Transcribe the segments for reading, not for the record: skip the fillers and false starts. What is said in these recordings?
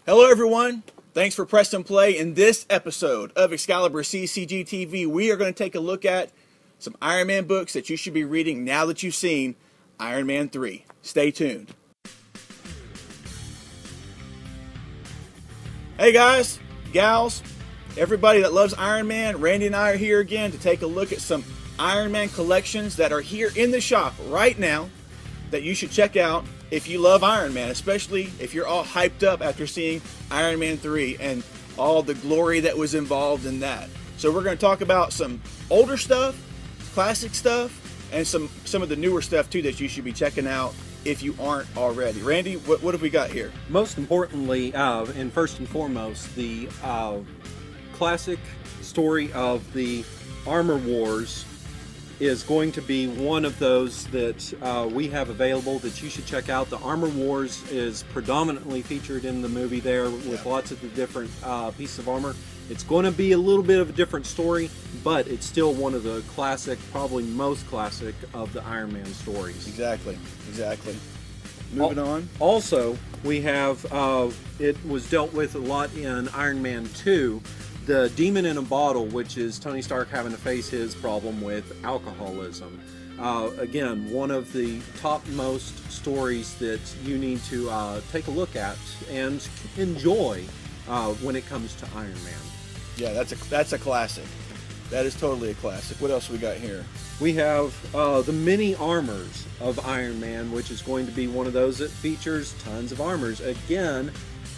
Hello everyone, thanks for pressing play. In this episode of ExcaliburCCGTV, we are going to take a look at some Iron Man books that you should be reading now that you've seen Iron Man 3. Stay tuned. Hey guys, gals, everybody that loves Iron Man, Randy and I are here again to take a look at some Iron Man collections that are here in the shop right now that you should check out if you love Iron Man, especially if you're all hyped up after seeing Iron Man 3 and all the glory that was involved in that. So we're going to talk about some older stuff, classic stuff, and some of the newer stuff too that you should be checking out if you aren't already. Randy, what have we got here? Most importantly, and first and foremost, the classic story of the Armor Wars is going to be one of those that we have available that you should check out. The Armor Wars is predominantly featured in the movie there with lots of the different pieces of armor. It's going to be a little bit of a different story, but it's still one of the classic, probably most classic of the Iron Man stories. Exactly. Moving on. Also, we have, it was dealt with a lot in Iron Man 2, the Demon in a Bottle, which is Tony Stark having to face his problem with alcoholism. Again, one of the topmost stories that you need to take a look at and enjoy when it comes to Iron Man. Yeah, that's a classic. That is totally a classic. What else we got here? We have the mini armors of Iron Man, which is going to be one of those that features tons of armors. Again,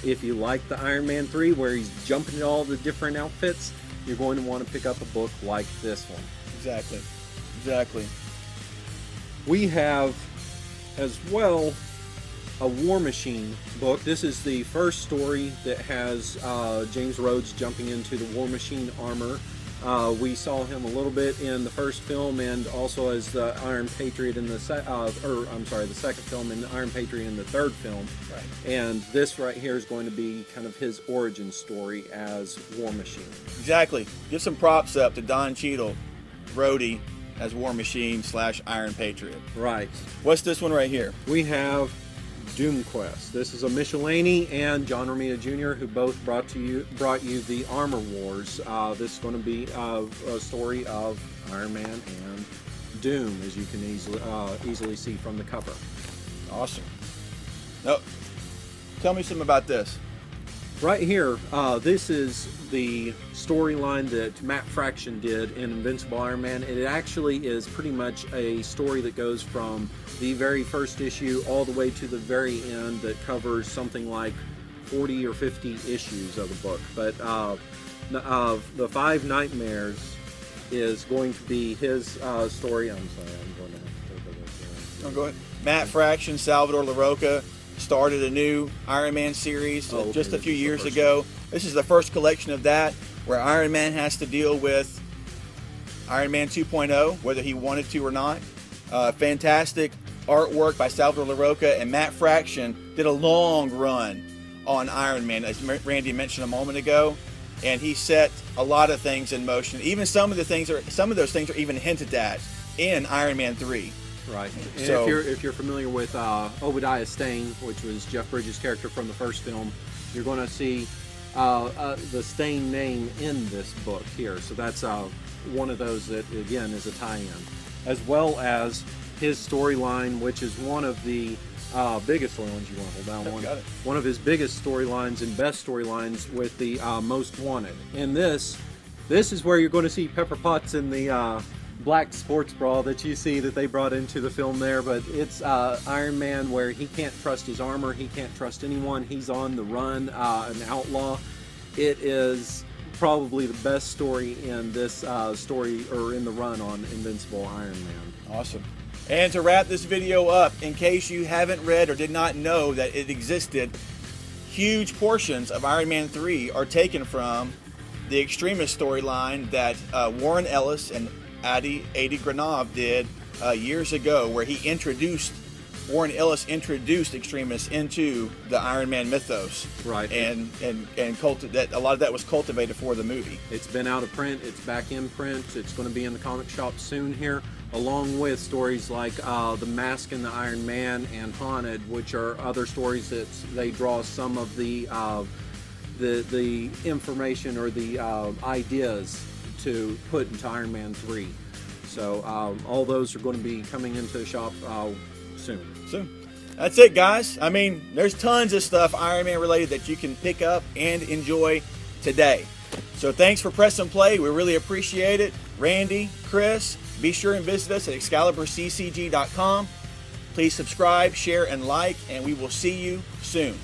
if you like the Iron Man 3 where he's jumping in all the different outfits, you're going to want to pick up a book like this one. Exactly. We have as well a War Machine book. This is the first story that has James Rhodes jumping into the War Machine armor. We saw him a little bit in the first film and also as the Iron Patriot in the the second film, and the Iron Patriot in the third film. Right. And this right here is going to be kind of his origin story as War Machine. Exactly. Give some props up to Don Cheadle, Rhodey as War Machine / Iron Patriot. Right. What's this one right here? We have Doom Quest. This is a Michelini and John Romita Jr. who both brought you the Armor Wars. This is going to be a story of Iron Man and Doom, as you can easily see from the cover. Awesome. Oh, tell me something about this. Right here, this is the storyline that Matt Fraction did in Invincible Iron Man. It actually is pretty much a story that goes from the very first issue all the way to the very end that covers something like 40 or 50 issues of the book. But the Five Nightmares is going to be his story. I'm sorry, I'm going to have to take a look here. Oh, go ahead. Matt Fraction, Salvador LaRocca started a new Iron Man series just a few years ago. This is the first collection of that where Iron Man has to deal with Iron Man 2.0, whether he wanted to or not. Fantastic artwork by Salvador LaRocca, and Matt Fraction did a long run on Iron Man, as Randy mentioned a moment ago, and he set a lot of things in motion. Even some of those things are even hinted at in Iron Man 3. Right. And so, if you're familiar with Obadiah Stane, which was Jeff Bridges' character from the first film, you're going to see the Stane name in this book here. So that's one of those that, again, is a tie-in. As well as his storyline, which is one of the biggest storylines. You want to hold down one? Got it. One of his biggest storylines and best storylines with the Most Wanted. And this is where you're going to see Pepper Potts in the black sports bra that you see that they brought into the film there, but it's Iron Man where he can't trust his armor, he can't trust anyone, he's on the run, an outlaw. It is probably the best story in this story, or in the run on Invincible Iron Man. Awesome. And to wrap this video up, in case you haven't read or did not know that it existed, huge portions of Iron Man 3 are taken from the Extremist storyline that Warren Ellis and Adi Granov did years ago, where Warren Ellis introduced Extremists into the Iron Man mythos. Right. And that a lot of that was cultivated for the movie. It's been out of print, it's back in print, it's going to be in the comic shop soon here. along with stories like The Mask and the Iron Man and Haunted, which are other stories that they draw some of the information or the ideas to put into Iron Man 3. So all those are going to be coming into the shop soon. That's it, guys. I mean, there's tons of stuff Iron Man related that you can pick up and enjoy today. So thanks for pressing play. We really appreciate it. Randy, Chris, be sure and visit us at ExcaliburCCG.com. Please subscribe, share, and like, and we will see you soon.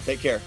Take care.